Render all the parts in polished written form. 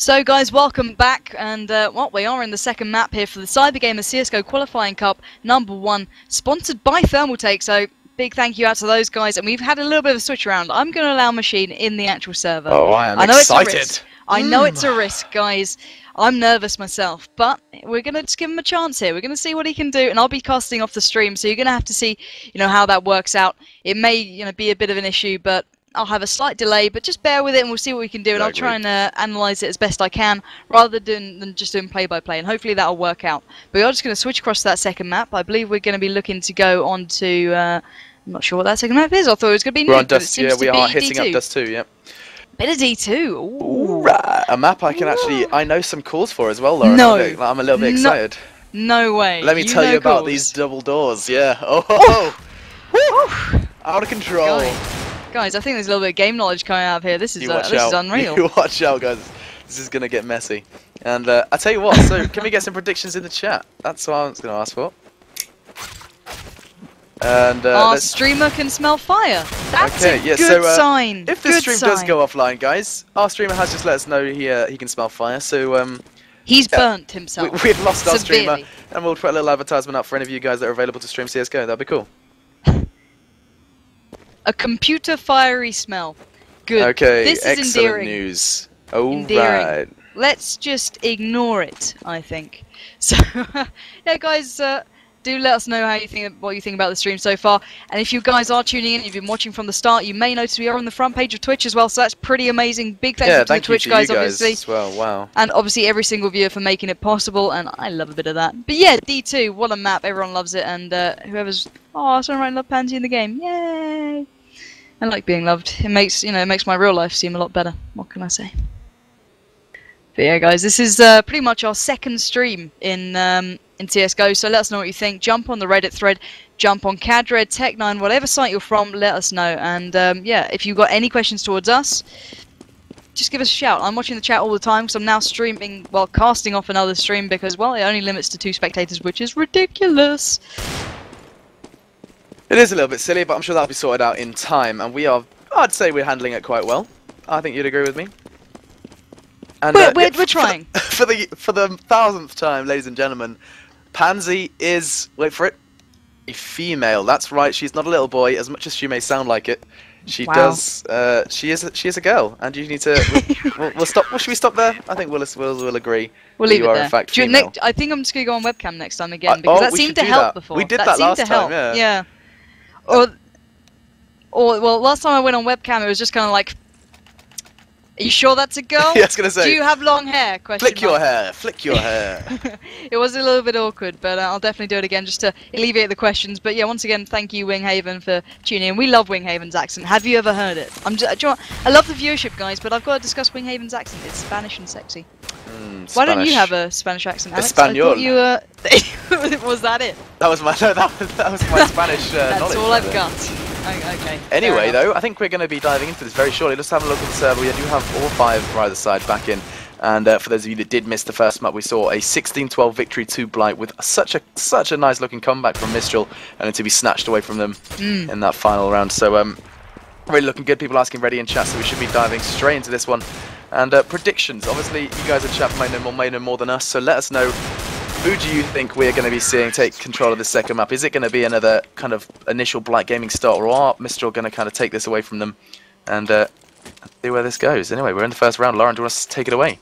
So guys, welcome back, and well, we are in the second map here for the CyberGamer CSGO Qualifying Cup #1, sponsored by Thermaltake, so big thank you out to those guys, and we've had a little bit of a switch around. I'm going to allow Machine in the actual server. Oh, I am excited! I know it's a risk, guys. I'm nervous myself, but we're going to just give him a chance here. We're going to see what he can do, and I'll be casting off the stream, so you're going to have to see, how that works out. It may, be a bit of an issue, but I'll have a slight delay, but just bear with it and we'll see what we can do, and I'll try and analyse it as best I can, rather than just doing play-by-play, and hopefully that'll work out. But we are just going to switch across to that second map. I believe we're going to be looking to go on to, I'm not sure what that second map is. I thought it was going to be We're new, on Dust, yeah, we are hitting D2. up Dust 2, yep. Bit of D2, ooh. Right. A map I can actually, I know some calls for as well, Laura. No. I'm a little bit excited. No way. Let me tell you about these double doors, yeah. Oh, out of control. Guys, I think there's a little bit of game knowledge coming out of here. This is unreal. You watch out, guys. This is going to get messy. And I tell you what, so can we get some predictions in the chat? That's what I was going to ask for. And our streamer can smell fire. That's a good sign. If the stream does go offline, guys, our streamer has just let us know he can smell fire. So he's burnt himself. We've lost our severely. streamer, and we'll put a little advertisement up for any of you guys that are available to stream CS:GO. That'd be cool. A computer fiery smell. Good. Okay, this is excellent endearing. news. Right. Let's just ignore it, I think. So, yeah, guys, do let us know what you think about the stream so far. And if you guys are tuning in, you've been watching from the start, you may notice we are on the front page of Twitch as well. So that's pretty amazing. Big thank you to the Twitch guys, obviously. As well. Wow. And obviously every single viewer for making it possible. And I love a bit of that. But yeah, D2, what a map. Everyone loves it. And whoever's someone love Pansy in the game. Yay! I like being loved. It makes it makes my real life seem a lot better. What can I say? But yeah, guys, this is pretty much our second stream in CS:GO. So let us know what you think. Jump on the Reddit thread, jump on Cadred, Tech9, whatever site you're from. Let us know. And yeah, if you've got any questions towards us, just give us a shout. I'm watching the chat all the time because I'm now streaming, well, casting off another stream because, well, it only limits to 2 spectators, which is ridiculous. It is a little bit silly, but I'm sure that'll be sorted out in time. And I'd say we're handling it quite well. I think you'd agree with me. And we're trying. For the 1000th time, ladies and gentlemen, Pansy is, wait for it, a female. That's right. She's not a little boy, as much as she may sound like it. She does. She is a girl, and you need to. We'll stop. Should we stop there? I think we'll agree. We'll leave it there. In fact, female. I think I'm just gonna go on webcam next time again because that seemed to help before. We did that last time. Yeah. Or well, last time I went on webcam, it was just kind of like, are you sure that's a girl? Yeah, I was gonna say. Do you have long hair? Flick your hair. Flick your hair. It was a little bit awkward, but I'll definitely do it again just to alleviate the questions. But yeah, once again, thank you, Winghaven, for tuning in. We love Winghaven's accent. Have you ever heard it? I love the viewership, guys, but I've got to discuss Winghaven's accent. It's Spanish and sexy. Why don't you have a Spanish accent, Alex? Espanol. Was that it? That was my Spanish That's knowledge. all I've got. Okay. Anyway, though, I think we're going to be diving into this very shortly. Let's have a look at the server. We do have all 5 from either side back in. And for those of you that did miss the first map, we saw a 16-12 victory to Blight with such a nice looking comeback from Mistral, and to be snatched away from them in that final round. So really looking good. People asking ready in chat, so we should be diving straight into this one. And predictions. Obviously, you guys in chat may know more than us, so let us know. Who do you think we're going to be seeing take control of this second map? Is it going to be another kind of initial BlightGaming start, or are Mistral going to kind of take this away from them and see where this goes? Anyway, we're in the first round. Lauren, do you want us to take it away?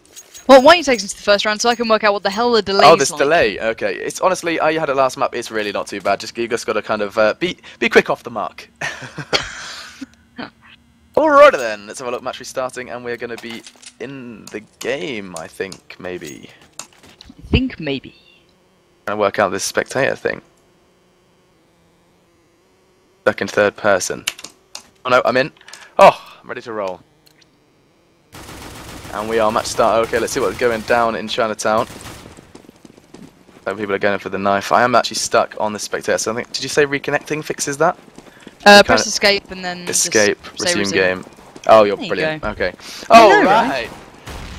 Well, why don't you take us to the first round so I can work out what the hell the delay is? Oh, this delay. Okay, it's honestly, you had it last map. It's really not too bad. You just got to kind of be quick off the mark. Alrighty then, let's have a look. Match restarting, and we're going to be in the game. I think maybe. Trying to work out this spectator thing. Second, third person. Oh no, I'm in. Oh, I'm ready to roll. And we are match start. Okay, let's see what's going down in Chinatown. So people are going for the knife. I am actually stuck on the spectator. So I think, did you say reconnecting fixes that? Press escape and then escape, resume game. Oh, you're brilliant. Okay. Oh, right.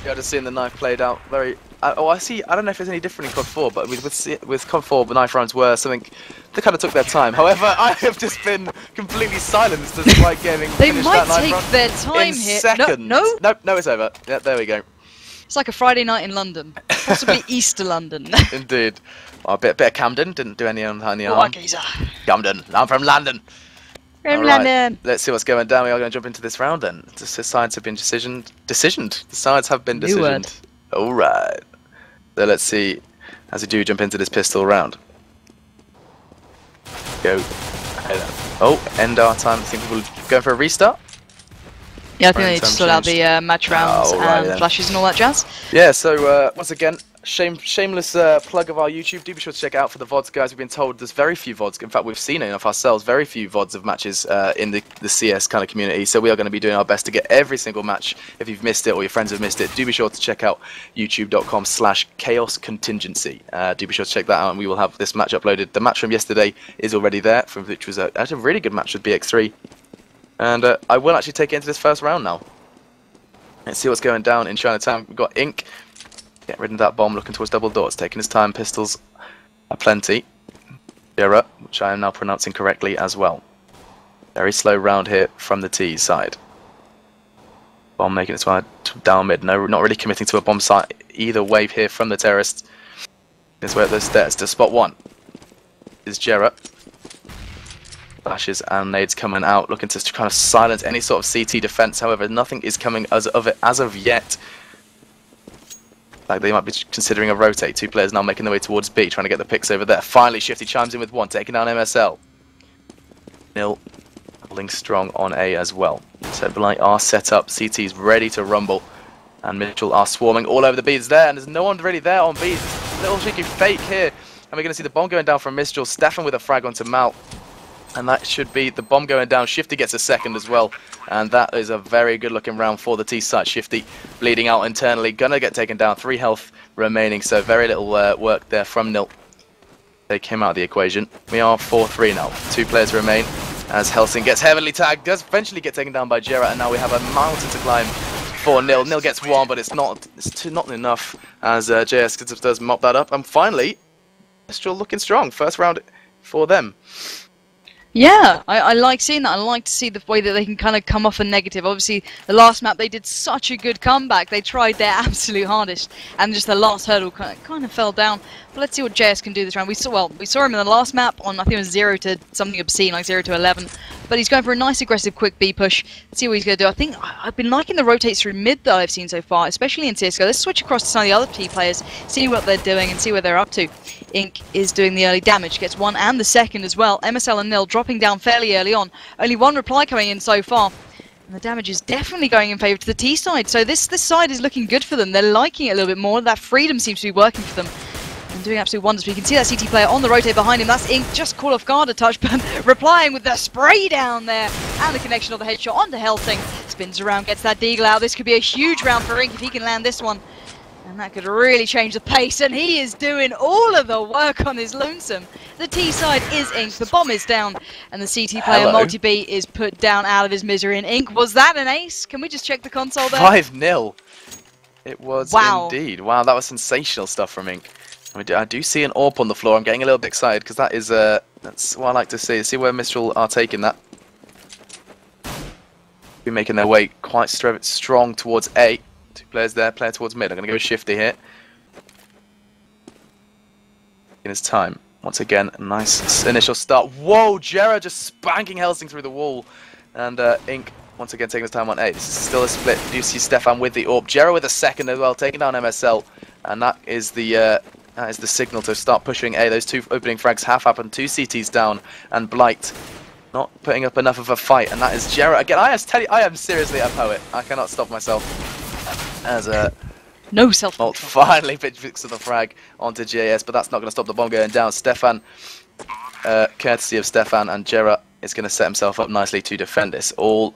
You're just seeing the knife played out very. I see. I don't know if it's any different in COD 4, but with COD 4, the knife rounds were something. They kind of took their time. However, I have just been completely silenced as BlightGaming finished that knife round. They might take their time in here. seconds. No, no, it's over. Yeah, there we go. It's like a Friday night in London, possibly Easter London. Indeed. Well, a bit of Camden, didn't do any harm. Geezer. Camden, I'm from London. From Alright, London. let's see what's going down. We are going to jump into this round then. The sides have been decisioned. The sides have been New word. decisioned. Alright. So let's see as we do jump into this pistol round. Go. Oh, end our time. I think people going for a restart. Yeah, I think they just sort out the match rounds and then. flashes and all that jazz. Yeah, so once again, shameless plug of our YouTube. Do be sure to check out for the VODs, guys. We've been told there's very few VODs. In fact, we've seen it of ourselves, very few VODs of matches in the CS kind of community. So we are going to be doing our best to get every single match. If you've missed it or your friends have missed it, do be sure to check out youtube.com/chaoscontingency. Do be sure to check that out, and we will have this match uploaded. The match from yesterday is already there, which was a really good match with BX3. And I will actually take it into this first round now. Let's see what's going down in Chinatown. We've got Ink. Get rid of that bomb, looking towards double doors. Taking his time, pistols are plenty. Jera, which I am now pronouncing correctly as well. Very slow round here from the T side. Bomb making its way down mid. No, not really committing to a bomb site either way here from the terrorists. This way up those stairs to spot one. Is Jera. Flashes and nades coming out, looking to kind of silence any sort of CT defense. However, nothing is coming as of yet. Like they might be considering a rotate. Two players now making their way towards B, trying to get the picks over there. Finally, Shifty chimes in with one, taking down MSL. Nil holding strong on A as well. So Blight are set up. CT's ready to rumble, and Mitchell are swarming all over the B's there, and there's no one really there on B. Little cheeky fake here, and we're going to see the bomb going down from Mistral. Stefan with a frag onto Mal. And that should be the bomb going down. Shifty gets a second as well. And that is a very good looking round for the T side. Shifty bleeding out internally. Gonna get taken down. 3 health remaining. So very little work there from Nil. They came out of the equation. We are 4-3 now. 2 players remain. As Helsing gets heavily tagged. Does eventually get taken down by Jera. And now we have a mountain to climb for Nil. Nil gets 1, but it's not enough. As JS does mop that up. And finally, Mistral looking strong. First round for them. Yeah, I like seeing that. I like to see the way that they can kind of come off a negative. Obviously, the last map, they did such a good comeback. They tried their absolute hardest, and just the last hurdle kind of fell down. But let's see what JS can do this round. We saw him in the last map on, I think it was 0 to something obscene, like 0 to 11. But he's going for a nice aggressive quick B push. Let's see what he's going to do. I think I've been liking the rotates through mid that I've seen so far, especially in CSGO. Let's switch across to some of the other T players, see what they're doing and see where they're up to. Ink is doing the early damage, gets 1 and the second as well. MSL and Nil dropping down fairly early on. Only 1 reply coming in so far. And the damage is definitely going in favour to the T side. So this side is looking good for them. They're liking it a little bit more. That freedom seems to be working for them. And doing absolute wonders. But you can see that CT player on the rotate behind him. That's Ink, just caught off guard a touch, but replying with the spray down there. And the connection of the headshot onto Helsing. Spins around, gets that deagle out. This could be a huge round for Ink if he can land this one. And that could really change the pace, and he is doing all of the work on his lonesome. The T side is Ink, the bomb is down, and the CT player multi-B is put down out of his misery. And Ink, was that an ace? Can we just check the console there? 5-0. It was indeed. Wow, that was sensational stuff from Ink. I do see an AWP on the floor. I'm getting a little bit excited because that is that's what I like to see. See where Mistral are taking that. Be making their way quite strong towards A. 2 players there, player towards mid. I'm going to go Shifty here. In his time. Once again, a nice initial start. Whoa, Jera just spanking Helsing through the wall. And Ink, once again, taking his time on A. This is still a split. You do see Stefan with the AWP. Jera with a second as well, taking down MSL. And that is the signal to start pushing A. Those 2 opening frags have happened. 2 CTs down. And Blight not putting up enough of a fight. And that is Jera. Again, I am seriously a poet. I cannot stop myself. As no self-control. Finally picks up the frag onto JS, but that's not going to stop the bomb going down. Stefan, courtesy of Stefan and Jera, is going to set himself up nicely to defend this. All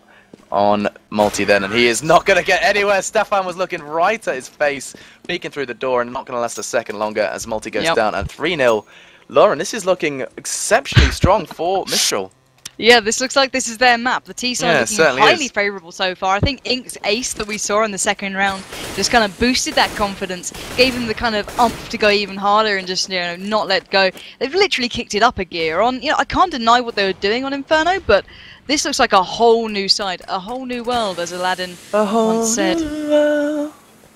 on multi then, and he is not going to get anywhere. Stefan was looking right at his face, peeking through the door, and not going to last a second longer as multi goes down. And 3-0. Lauren, this is looking exceptionally strong for Mistral. Yeah, this looks like this is their map. The T side looking highly favourable so far. I think Ink's ace that we saw in the second round just kind of boosted that confidence, gave them the kind of umph to go even harder and just, you know, not let go. They've literally kicked it up a gear on. You know, I can't deny what they were doing on Inferno, but this looks like a whole new side, a whole new world, as Aladdin once said.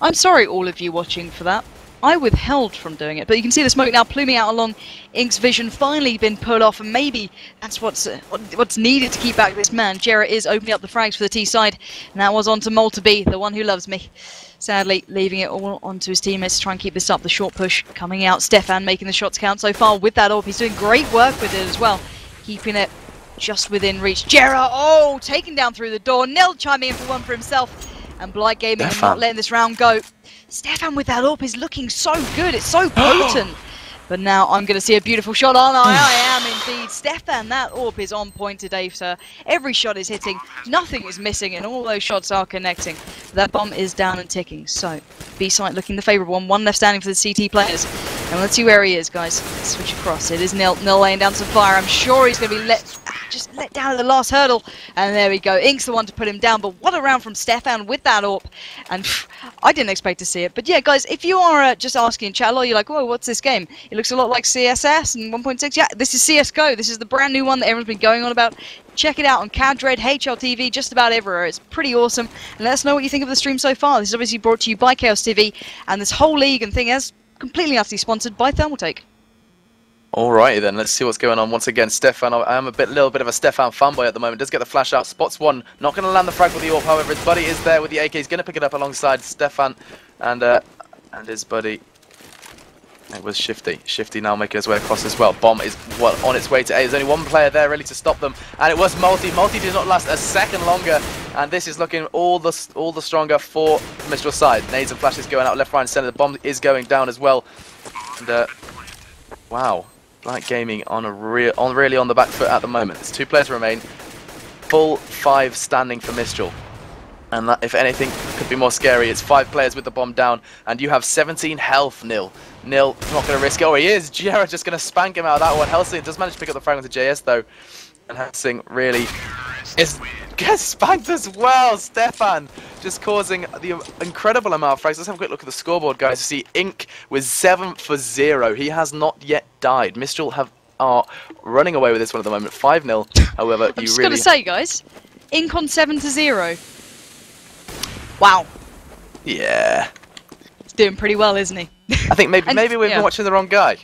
I'm sorry, all of you watching, for that. I withheld from doing it, but you can see the smoke now pluming out along Ink's vision, finally been pulled off, and maybe that's what's needed to keep back this man. Jera is opening up the frags for the T side, and that was onto Malta B, the one who loves me. Sadly, leaving it all onto his teammates to try and keep this up. The short push coming out. Stefan making the shots count so far with that AWP. He's doing great work with it as well, keeping it just within reach. Jera, oh, taken down through the door. Nil chiming in for one for himself, and BlightGaming are not letting this round go. Stefan with that AWP is looking so good, it's so potent. But now I'm going to see a beautiful shot on. I am indeed. Stefan, that AWP is on point today, sir. Every shot is hitting, nothing is missing, and all those shots are connecting. That bomb is down and ticking. So, B-site looking the favourable one. One left standing for the CT players. And let's see where he is, guys. Let's switch across. It is Nil. Nil laying down some fire. I'm sure he's going to be just let down at the last hurdle. And there we go. Ink's the one to put him down. But what a round from Stefan with that AWP. And I didn't expect to see it. But yeah, guys, if you are just asking in chat, you're like, whoa, what's this game? It looks a lot like CSS and 1.6. Yeah, this is CSGO. This is the brand new one that everyone's been going on about. Check it out on CADRED, HLTV, just about everywhere. It's pretty awesome. And let us know what you think of the stream so far. This is obviously brought to you by Kaostv, and this whole league and thing is completely utterly sponsored by Thermaltake. Alrighty then, let's see what's going on once again. Stefan, I am a little bit of a Stefan fanboy at the moment. Does get the flash out, spots one, not going to land the frag with the AWP. However, his buddy is there with the AK. He's going to pick it up alongside Stefan and his buddy. It was Shifty. Shifty now making his way across as well. Bomb is on its way to A. There's only one player there ready to stop them, and it was Multi. Multi did not last a second longer, and this is looking all the stronger for Mistral side. Nades and flashes going out left, right, and centre. The bomb is going down as well. And wow, BlightGaming really on the back foot at the moment. There's two players remain. Full 5 standing for Mistral. And that, if anything, could be more scary. It's 5 players with the bomb down, and you have 17 health, Nil. Nil not going to risk it. Oh, he is. Jera just going to spank him out of that one. Helsing does manage to pick up the frag onto JS, though. And Helsing really gets spanked as well. Stefan just causing the incredible amount of frags. Let's have a quick look at the scoreboard, guys. You see Ink with 7 for 0. He has not yet died. Mistral are running away with this one at the moment. 5-0. However, I'm just going to say, guys, Ink on 7-0. Wow. Yeah. He's doing pretty well, isn't he? I think maybe we've been watching the wrong guy.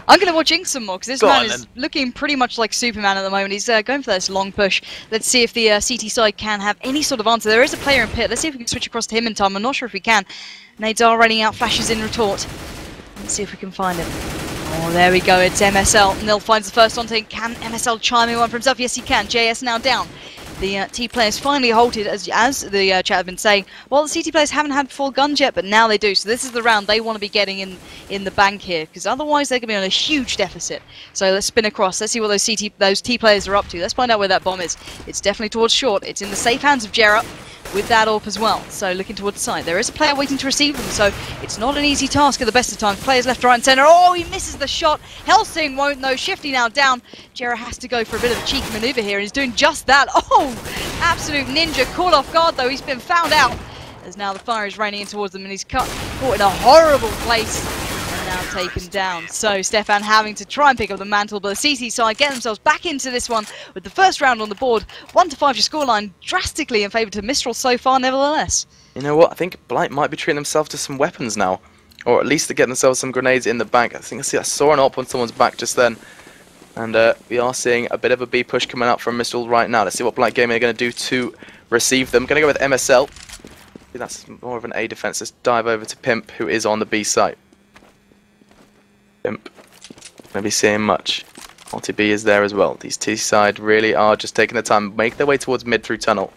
I'm going to watch Ink some more, because this man is looking pretty much like Superman at the moment. He's going for this long push. Let's see if the CT side can have any sort of answer. There is a player in pit. Let's see if we can switch across to him in time. I'm not sure if we can. Nades are running out, flashes in retort. Let's see if we can find him. Oh, there we go. It's MSL. Nil finds the first one. Can MSL chime in one for himself? Yes, he can. JS now down. The T players finally halted, as the chat have been saying. Well, the CT players haven't had full guns yet, but now they do. So this is the round they want to be getting in the bank here, because otherwise they're going to be on a huge deficit. So let's spin across. Let's see what those T players are up to. Let's find out where that bomb is. It's definitely towards short. It's in the safe hands of Jera with that AWP as well. So looking towards the side. There is a player waiting to receive them, so it's not an easy task at the best of times. Players left, right and centre. Oh, he misses the shot. Helsing won't though. Shifty now down. Jera has to go for a bit of a cheeky manoeuvre here, and he's doing just that. Oh, absolute ninja. Caught off guard though. He's been found out. As now the fire is raining in towards them, and he's caught in a horrible place. Now taken down. So Stefan having to try and pick up the mantle, but the CT side get themselves back into this one with the first round on the board. 1-5 your scoreline, drastically in favour to Mistral so far, nevertheless. You know what? I think Blight might be treating themselves to some weapons now, or at least to get themselves some grenades in the bank. I saw an AWP on someone's back just then, and we are seeing a bit of a B push coming out from Mistral right now. Let's see what BlightGaming are going to do to receive them. Going to go with MSL. That's more of an A defense. Let's dive over to Pimp, who is on the B site. Pimp, maybe seeing much. Multi B is there as well. These T side really are just taking their time, make their way towards mid through tunnel.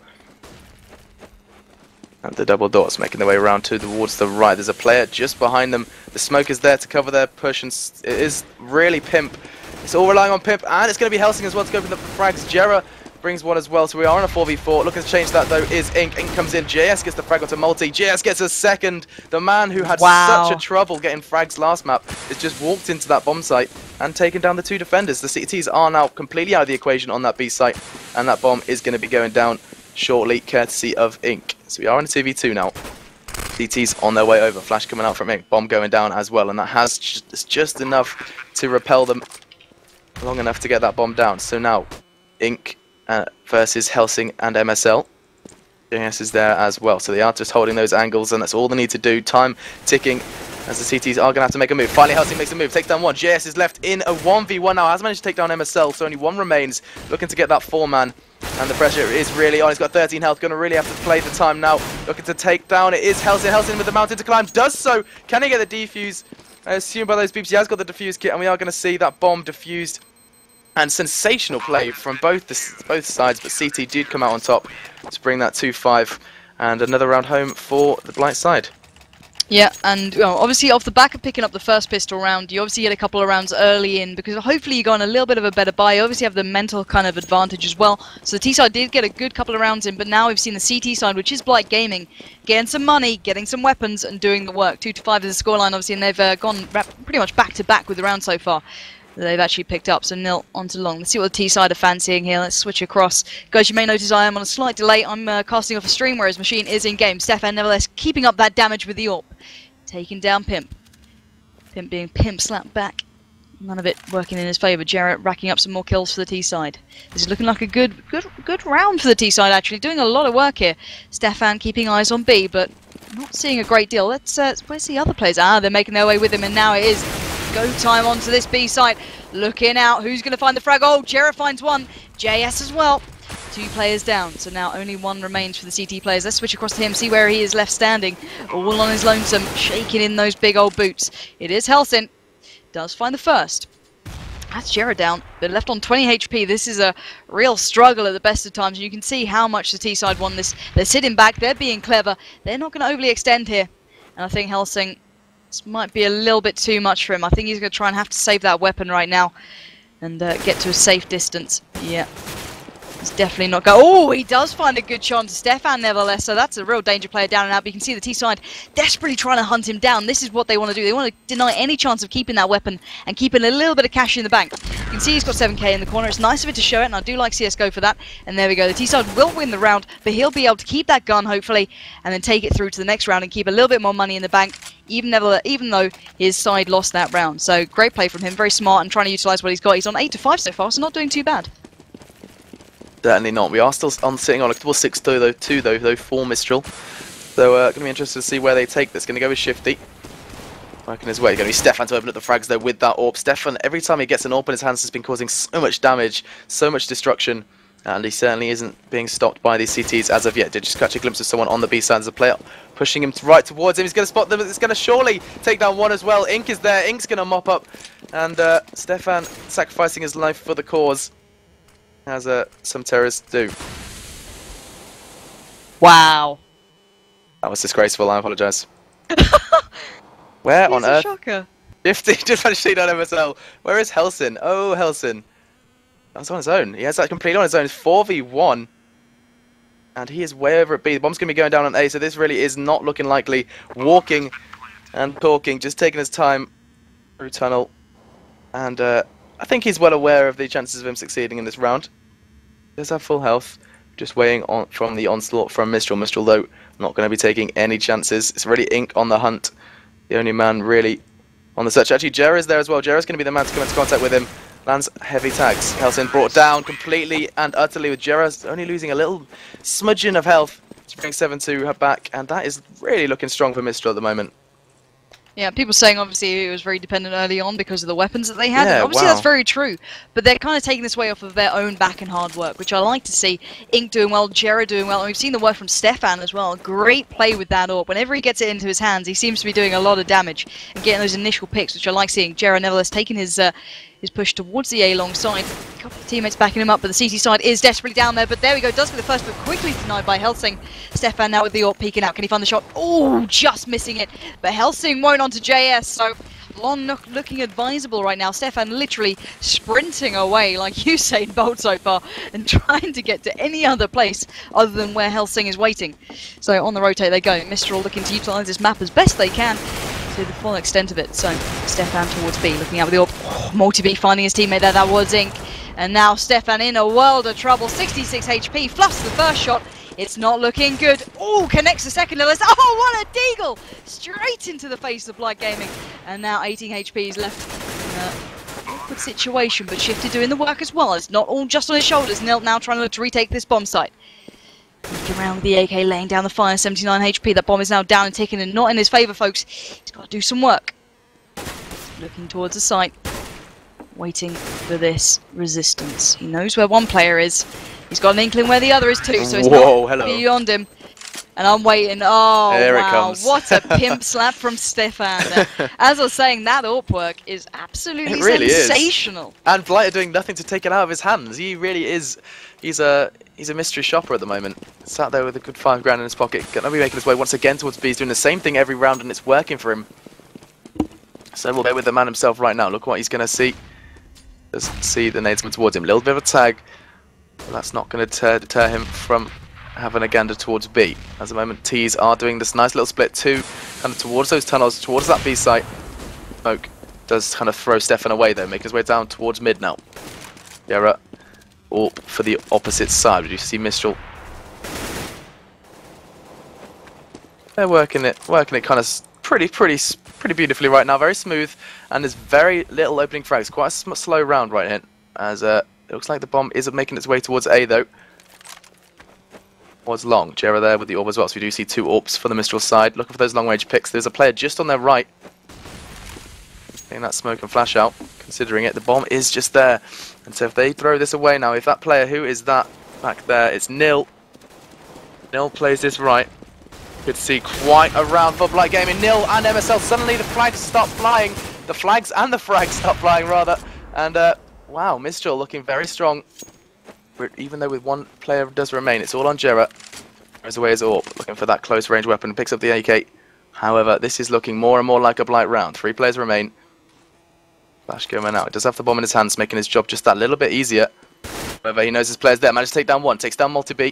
And the double dots making their way around towards the right. There's a player just behind them. The smoke is there to cover their push, and it is really Pimp. It's all relying on Pimp, and it's going to be Helsing as well to go for the frags. Jera brings one as well, so we are on a 4v4. Looking to change that though is Ink. Ink comes in, JS gets the frag onto Multi. JS gets a second. The man who had such a trouble getting frags last map has just walked into that bomb site and taken down the 2 defenders. The CTs are now completely out of the equation on that B site, and that bomb is going to be going down shortly, courtesy of Ink. So we are in a 2v2 now. CTs on their way over. Flash coming out from Ink. Bomb going down as well, and that has just enough to repel them long enough to get that bomb down. So now Ink versus Helsing and MSL. JS is there as well, so they are just holding those angles, and that's all they need to do. Time ticking as the CTs are going to have to make a move. Finally, Helsing makes a move, takes down one. JS is left in a 1v1 now, has managed to take down MSL, so only one remains, looking to get that 4-man, and the pressure is really on. He's got 13 health, going to really have to play the time now, looking to take down. It is Helsing. Helsing with the mountain to climb, does so. Can he get the defuse? I assume by those beeps he has got the defuse kit, and we are going to see that bomb defused. And sensational play from both sides, but CT did come out on top to bring that 2-5, and another round home for the Blight side. Yeah, and well, obviously off the back of picking up the first pistol round, you obviously get a couple of rounds early in, because hopefully you go on a little bit of a better buy. You obviously have the mental kind of advantage as well. So the T side did get a good couple of rounds in, but now we've seen the CT side, which is BlightGaming, getting some money, getting some weapons, and doing the work. 2-5 is the scoreline, obviously, and they've gone pretty much back to back with the round so far. They've actually picked up, so nil onto long. Let's see what the T side are fancying here. Let's switch across. Guys, you may notice I am on a slight delay. I'm casting off a stream, whereas Machine is in game. Stefan, nevertheless, keeping up that damage with the AWP. Taking down Pimp. Pimp being Pimp slapped back. None of it working in his favour. Jarrett racking up some more kills for the T side. This is looking like a good round for the T side, actually. Doing a lot of work here. Stefan keeping eyes on B, but not seeing a great deal. Let's where's the other players? Ah, they're making their way with him, and now it is go time onto this B side. Looking out. Who's going to find the frag? Oh, Jarrett finds one. JS as well. 2 players down, so now only 1 remains for the CT players. Let's switch across to him, see where he is left standing. All on his lonesome, shaking in those big old boots. It is Helsing. Does find the first. That's Jarrett down. They're left on 20 HP. This is a real struggle at the best of times. You can see how much the T side won this. They're sitting back, they're being clever. They're not going to overly extend here. And I think Helsing, this might be a little bit too much for him. I think he's going to try and have to save that weapon right now and get to a safe distance. Yeah. He's definitely not going. Oh, he does find a good shot to Stefan, nevertheless. So that's a real danger player down and out. But you can see the T side desperately trying to hunt him down. This is what they want to do. They want to deny any chance of keeping that weapon and keeping a little bit of cash in the bank. You can see he's got 7k in the corner. It's nice of it to show it, and I do like CSGO for that. And there we go. The T side will win the round, but he'll be able to keep that gun, hopefully, and then take it through to the next round and keep a little bit more money in the bank, even though his side lost that round. So great play from him. Very smart and trying to utilise what he's got. He's on 8-5 so far, so not doing too bad. Certainly not. We are still sitting on a couple 6-2 though for Mistral. So going to be interested to see where they take this. Going to go with Shifty. Working his way. Going to be Stefan to open up the frags though with that AWP. Stefan, every time he gets an AWP in his hands, has been causing so much damage, so much destruction. And he certainly isn't being stopped by these CTs as of yet. Did just catch a glimpse of someone on the B side as a player pushing him right towards him. He's going to spot them. It's going to surely take down one as well. Ink is there. Ink's going to mop up. And Stefan sacrificing his life for the cause, as some terrorists do. Wow. That was disgraceful, I apologise. Where on earth? Shocker. 50 just managed to take down MSL. Where is Helsing? Oh, Helsing. That's on his own. He has that completely on his own. It's 4v1. And he is way over at B. The bomb's going to be going down on A, so this really is not looking likely. Walking and talking, just taking his time through tunnel. And I think he's well aware of the chances of him succeeding in this round. He does have full health, just weighing on from the onslaught from Mistral. Mistral, though, not going to be taking any chances. It's really Ink on the hunt. The only man really on the search. Actually, Jera's there as well. Jera's going to be the man to come into contact with him. Lands heavy tags. Helsing brought down completely and utterly, with Jera's only losing a little smudging of health to bring 7-2 back. And that is really looking strong for Mistral at the moment. Yeah, people saying obviously it was very dependent early on because of the weapons that they had. Yeah, and obviously wow. That's very true. But they're kind of taking this way off of their own back and hard work, which I like to see. Ink doing well, Jera doing well, and we've seen the work from Stefan as well. Great play with that AWP. Whenever he gets it into his hands, he seems to be doing a lot of damage and getting those initial picks, which I like seeing. Jera nevertheless taking his push towards the A long side. A couple of teammates backing him up, but the CT side is desperately down there. But there we go, does get the first, but quickly denied by Helsing. Stefan now with the AWP peeking out. Can he find the shot? Oh, just missing it. But Helsing won't onto JS, so long looking advisable right now. Stefan literally sprinting away like Usain Bolt so far and trying to get to any other place other than where Helsing is waiting. So on the rotate they go. Mistral looking to utilise this map as best they can to the full extent of it. So Stefan towards B, looking out with the AWP. Oh, Multi-B finding his teammate there. That was Ink. And now Stefan in a world of trouble. 66 HP, fluffs the first shot. It's not looking good. Oh, connects the second level. Oh, what a deagle! Straight into the face of BlightGaming. And now 18 HP is left in an awkward situation, but Shifty doing the work as well. It's not all just on his shoulders. Nilt now trying to look to retake this bomb site. Looking around with the AK, laying down the fire, 79 HP. That bomb is now down and ticking and not in his favour, folks. He's got to do some work. Looking towards the site, waiting for this resistance. He knows where one player is. He's got an inkling where the other is too, so it's not beyond him. And I'm waiting. Oh, there wow. It comes. What a pimp slap from Stefan. As I was saying, that AWP work is absolutely sensational. Is. And Blight are doing nothing to take it out of his hands. He really is. He's a mystery shopper at the moment. Sat there with a good $5 grand in his pocket. Going to be making his way once again towards B. He's doing the same thing every round, and it's working for him. So we'll be with the man himself right now. Look what he's going to see. Just see the nades coming towards him. Little bit of a tag. But that's not going to deter him from having a gander towards B. At the moment, T's are doing this nice little split too, kind of towards those tunnels, towards that B site. Smoke does kind of throw Stefan away though, make his way down towards mid now. Yara, AWP for the opposite side. You see Mistral. They're working it kind of pretty beautifully right now. Very smooth, and there's very little opening frags. Quite a slow round right here, as it looks like the bomb isn't making its way towards A though. Was long. Jera there with the AWP as well, so we do see 2 AWPs for the Mistral side. Looking for those long range picks. There's a player just on their right. Getting that smoke and flash out. Considering it, the bomb is just there. And so if they throw this away now, if that player, who is that back there? It's Nil. Nil plays this right. Could see quite a round for BlightGaming. Nil and MSL. Suddenly the flags stop flying. The flags and the frags stop flying rather. And wow, Mistral looking very strong. Even though with one player does remain, it's all on Jera. Throws away his AWP, looking for that close range weapon, picks up the AK. However, this is looking more and more like a Blight round. 3 players remain. Flash going out. He does have the bomb in his hands, making his job just that little bit easier. However, he knows his player's there. Managed to take down one, takes down multi-B.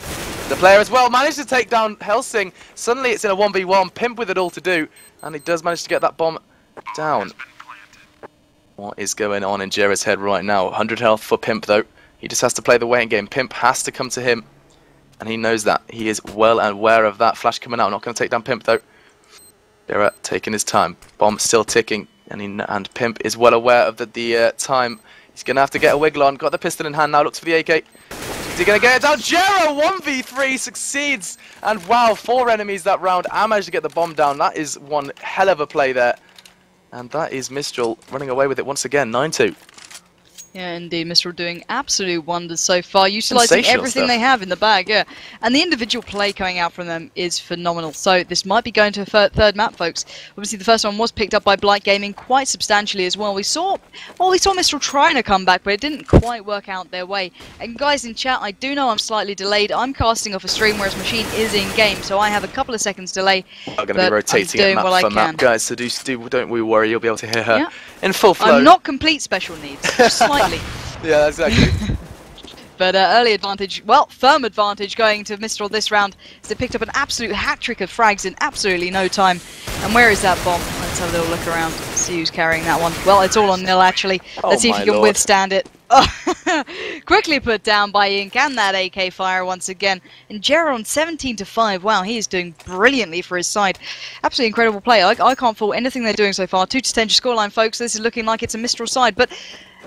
The player as well managed to take down Helsing. Suddenly it's in a 1v1. Pimp with it all to do, and he does manage to get that bomb down. What is going on in Jera's head right now? 100 health for Pimp though. He just has to play the waiting game. Pimp has to come to him, and he knows that. He is well aware of that. Flash coming out. Not going to take down Pimp, though. Jera taking his time. Bomb still ticking, and Pimp is well aware of the time. He's going to have to get a wiggle on. Got the pistol in hand now. Looks for the AK. Is he going to get it down? Jera 1v3 succeeds. And wow, 4 enemies that round. I managed to get the bomb down. That is one hell of a play there. And that is Mistral running away with it once again. 9-2. Yeah, indeed, Mistral doing absolute wonders so far, utilising everything they have in the bag, yeah. And the individual play coming out from them is phenomenal. So this might be going to a third map, folks. Obviously, the first one was picked up by BlightGaming quite substantially as well. We saw Mistral trying to come back, but it didn't quite work out their way. And guys in chat, I do know I'm slightly delayed. I'm casting off a stream, whereas Machine is in game, so I have a couple of seconds delay. I'm going to be rotating it map for map, guys. So don't we worry, you'll be able to hear her in full flow. I'm not complete special needs, just slightly. Yeah, exactly. But early advantage, well, firm advantage going to Mistral this round, as they picked up an absolute hat-trick of frags in absolutely no time. And where is that bomb? Let's have a little look around, see who's carrying that one. Well, it's all on Nil, actually. Let's see if you can withstand it. Oh, quickly put down by Ink and that AK fire once again. And Jera on 17-5. Wow, he is doing brilliantly for his side. Absolutely incredible play. I can't fault anything they're doing so far. 2-10 scoreline, folks. This is looking like it's a Mistral side, but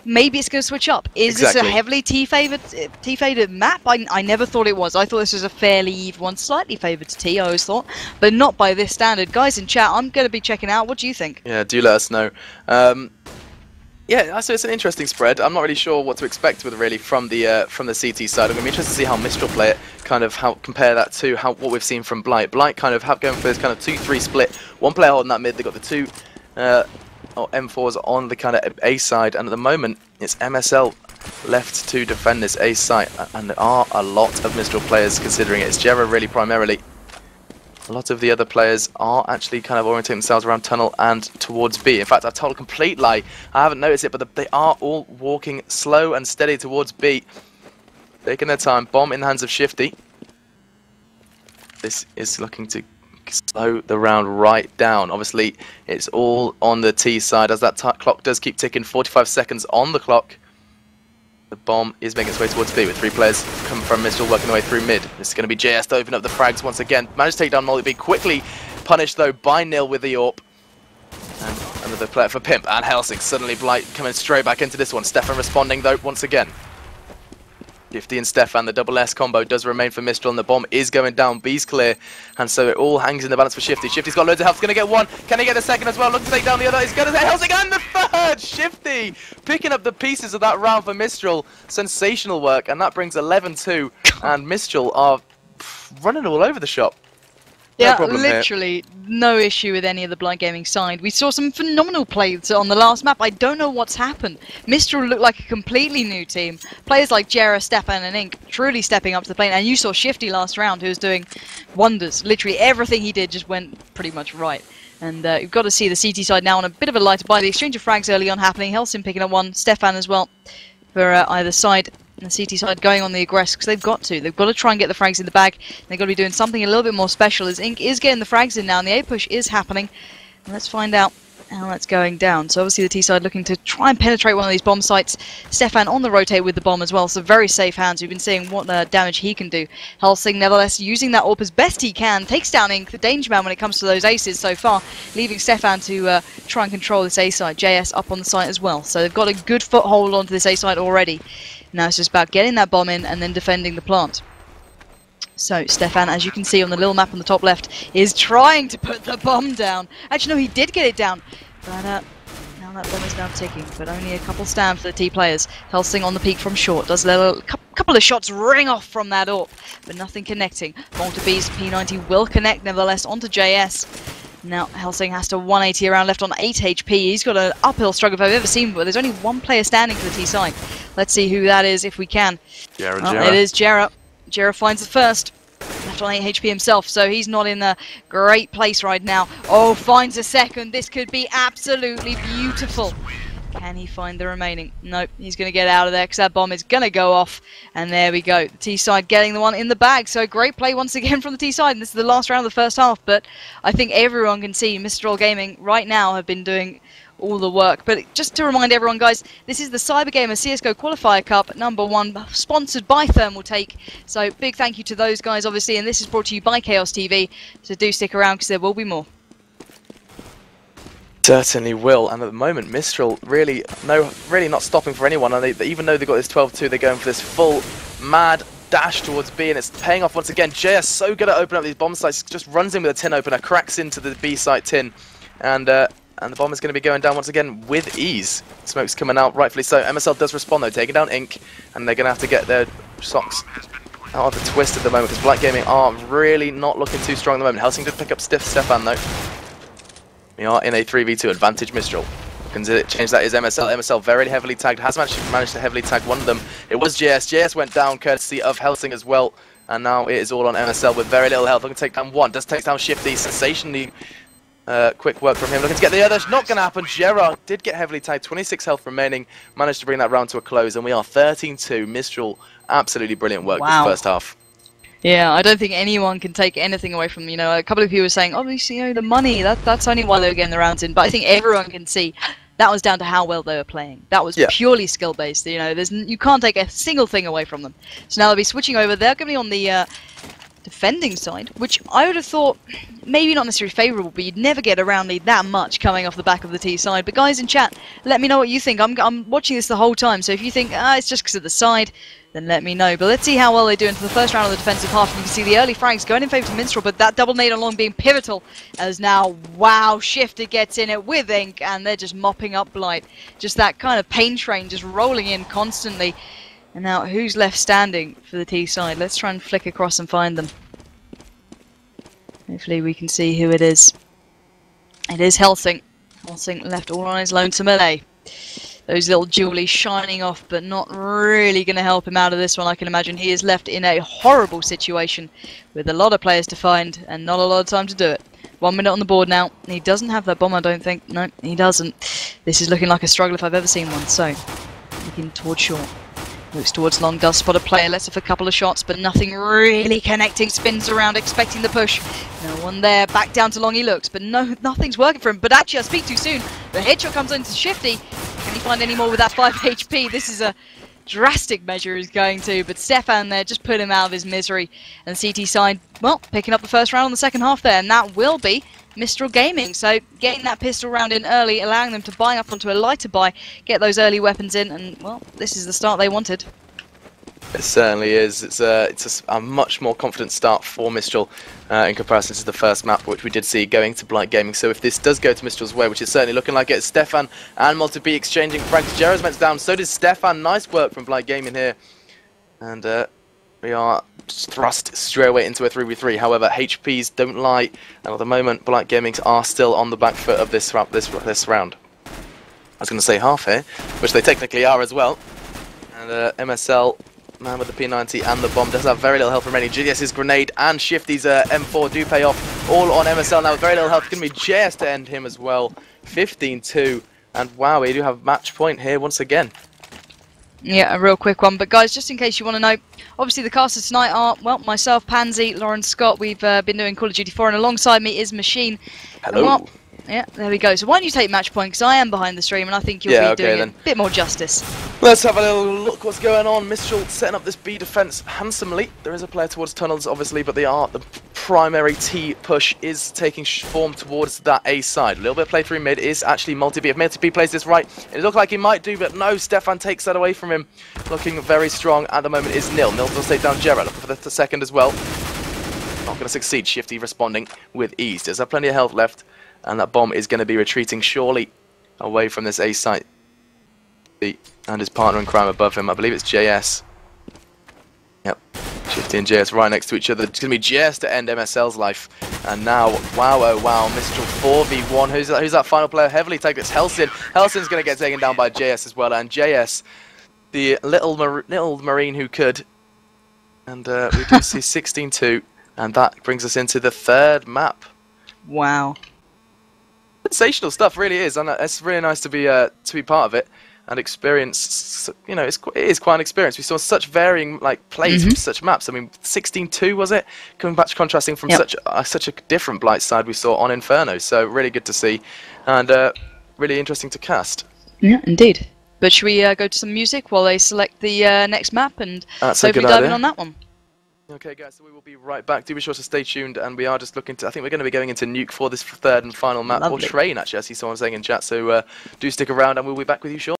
maybe it's going to switch up. Is this a heavily T-favored map? I never thought it was. I thought this was a fairly even one, slightly favoured to T, I always thought, but not by this standard. Guys in chat, I'm going to be checking out. What do you think? Yeah, do let us know. Yeah, so it's an interesting spread. I'm not really sure what to expect with really from the CT side. I'm going to be interested to see how Mistral play it, kind of how compare that to what we've seen from Blight. Blight kind of going for this kind of 2-3 split. One player holding that mid. They got the 2 M4s on the kind of A side, and at the moment it's MSL left to defend this A site, and there are a lot of Mistral players considering it. It's Jera really primarily. A lot of the other players are actually kind of orienting themselves around tunnel and towards B. In fact, I told a complete lie. I haven't noticed it, but they are all walking slow and steady towards B. Taking their time. Bomb in the hands of Shifty. This is looking to slow the round right down. Obviously, it's all on the T side as that clock does keep ticking. 45 seconds on the clock. The bomb is making its way towards B with 3 players coming from Mistral working their way through mid. This is going to be JS to open up the frags once again. Managed to take down Molly B. Quickly punished though by Nil with the AWP. And another player for Pimp and Helsing. Suddenly Blight coming straight back into this one. Stefan responding though once again. Shifty and Stefan, the double S combo does remain for Mistral, and the bomb is going down. B's clear, and so it all hangs in the balance for Shifty. Shifty's got loads of health, he's going to get one. Can he get the second as well? Looking to take down the other. He's going to Helsing, and the third! Shifty picking up the pieces of that round for Mistral. Sensational work, and that brings 11-2, and Mistral are running all over the shop. Yeah, literally no issue with any of the BlightGaming side. We saw some phenomenal plays on the last map. I don't know what's happened. Mistral looked like a completely new team. Players like Jera, Stefan and Ink truly stepping up to the plate. And you saw Shifty last round, who was doing wonders. Literally everything he did just went pretty much right. And you've got to see the CT side now on a bit of a lighter by. The exchange of frags early on happening. Helsing picking up one. Stefan as well for either side. And the CT side going on the aggress because they've got to. They've got to try and get the frags in the bag. They've got to be doing something a little bit more special as Ink is getting the frags in now and the A push is happening. And let's find out how that's going down. So obviously the T side looking to try and penetrate one of these bomb sites. Stefan on the rotate with the bomb as well. So very safe hands. We've been seeing what damage he can do. Helsing nevertheless using that AWP as best he can. Takes down Ink, the danger man when it comes to those aces so far. Leaving Stefan to try and control this A side. JS up on the site as well. So they've got a good foothold onto this A side already. Now it's just about getting that bomb in and then defending the plant. So Stefan, as you can see on the little map on the top left, is trying to put the bomb down. Actually, no, he did get it down. But now that bomb is now ticking. But only a couple stand for the T players. Helsing on the peak from short. Does a couple of shots ring off from that AWP. But nothing connecting. Malta B's P90 will connect nevertheless onto JS. Now Helsing has to 180 around left on 8 HP. He's got an uphill struggle if I've ever seen, but there's only one player standing for the T side. Let's see who that is if we can. Jera. It is Jera. Jera finds the first. Left on 8 HP himself, so he's not in a great place right now. Oh, finds a second. This could be absolutely beautiful. Can he find the remaining? Nope, he's going to get out of there because that bomb is going to go off. And there we go. The T side getting the one in the bag. So great play once again from the T side. And this is the last round of the first half. But I think everyone can see Mistral Gaming right now have been doing all the work. But just to remind everyone, guys, this is the CyberGamer CSGO Qualifier Cup #1, sponsored by Thermaltake. So big thank you to those guys, obviously. And this is brought to you by Kaostv. So do stick around because there will be more. Certainly will, and at the moment Mistral really not stopping for anyone, and they, even though they've got this 12-2, they're going for this full mad dash towards B, and it's paying off once again. JS so good at opening up these bomb sites, just runs in with a tin opener, cracks into the B site tin, and the bomb is going to be going down once again with ease. Smoke's coming out, rightfully so. MSL does respond though, taking down Ink, and they're going to have to get their socks out of the twist at the moment, because BlightGaming are really not looking too strong at the moment. Helsing did pick up Stefan though. We are in a 3v2 advantage Mistral. Change that is MSL. MSL very heavily tagged. Has managed to heavily tag one of them. It was JS. JS went down courtesy of Helsing as well. And now it is all on MSL with very little health. Looking to take down one. Does take down Shifty. Sensationally quick work from him. Looking to get the other. Not going to happen. Gerard did get heavily tagged. 26 health remaining. Managed to bring that round to a close. And we are 13-2. Mistral, absolutely brilliant work this first half. Yeah, I don't think anyone can take anything away from, a couple of people were saying, obviously, the money, that's only why they were getting the rounds in. But I think everyone can see that was down to how well they were playing. That was purely skill-based. You can't take a single thing away from them. So now they'll be switching over. They're going to be on the defending side, which I would have thought maybe not necessarily favourable, but you'd never get a round lead that much coming off the back of the T side. But guys in chat, let me know what you think. I'm watching this the whole time, so if you think it's just because of the side, then let me know. But let's see how well they do into the first round of the defensive half. You can see the early frags going in favour to Mistral, but that double nade on long being pivotal as now, wow, Shifter gets in it with Ink, and they're just mopping up Blight. Just that kind of pain train just rolling in constantly. And now, who's left standing for the T side? Let's try and flick across and find them. Hopefully we can see who it is. It is Helsing. Helsing left all on his lonesome LA. Those little jewelries shining off, but not really going to help him out of this one, I can imagine. He is left in a horrible situation with a lot of players to find and not a lot of time to do it. 1 minute on the board now. He doesn't have that bomb, I don't think. No, he doesn't. This is looking like a struggle if I've ever seen one. So, looking towards short. Looks towards long, does spot a player, lets off a couple of shots, but nothing really connecting. Spins around, expecting the push. No one there. Back down to long he looks, but nothing's working for him. But actually, I speak too soon. The headshot comes into Shifty. Can he find any more with that 5 HP? This is a drastic measure he's going to, but Stefan there just put him out of his misery. And CT side, well, picking up the first round on the second half there, and that will be Mistral Gaming. So getting that pistol round in early, allowing them to buy up onto a lighter buy, get those early weapons in, and well, this is the start they wanted. It certainly is. It's a much more confident start for Mistral in comparison to the first map, which we did see going to BlightGaming. So if this does go to Mistral's way, which is certainly looking like it, Stefan and Multi-B exchanging frags. Jerezmet's down, so did Stefan. Nice work from BlightGaming here. And we are thrust straight away into a 3v3. However, HPs don't lie, and at the moment, BlightGaming are still on the back foot of this round. I was going to say half here, which they technically are as well. And MSL, man with the P90 and the bomb, does have very little health remaining. JS's grenade and Shifty's M4 do pay off, all on MSL now with very little health. It's going to be JS to end him as well. 15-2, and wow, we do have match point here once again. Yeah, a real quick one. But guys, just in case you want to know, obviously the casters tonight are, well, myself, Pansy, Lauren Scott. We've been doing Call of Duty 4, and alongside me is Machine. Hello. And, well, yeah, there we go. So why don't you take match point, because I am behind the stream, and I think you'll be doing it a bit more justice. Let's have a little look what's going on. Mistral setting up this B defense handsomely. There is a player towards tunnels, obviously, but the primary T push is taking form towards that A side. A little bit of play through mid is actually Multi-B. If Multi-B plays this right, it looked like he might do, but no, Stefan takes that away from him. Looking very strong at the moment is Nil. Nil does take down Gerard, looking for the second as well. Not going to succeed. Shifty responding with ease. Does have plenty of health left, and that bomb is going to be retreating surely away from this A site. And his partner in crime above him, I believe it's JS. Yep, Shifty and JS right next to each other. It's going to be JS to end MSL's life. And now, wow, oh wow, Mistral 4v1. Who's that final player? Heavily tagged. It's Helsin. Helsin's going to get taken down by JS as well. And JS, the little Marine who could. And we do see 16-2. And that brings us into the third map. Wow. Sensational stuff, really is. And it's really nice to be part of it. And experience, you know, it is quite an experience. We saw such varying plays from such maps. I mean, 16-2 was it? Coming back to contrasting from such a different Blight side we saw on Inferno. So really good to see, and really interesting to cast. Yeah, indeed. But should we go to some music while they select the next map and hopefully dive in on that one? Okay, guys, so we will be right back. Do be sure to stay tuned, and we are just looking to. I think we're going to be going into Nuke for this third and final map, or Train, actually, I see someone saying in chat. So do stick around, and we'll be back with you shortly.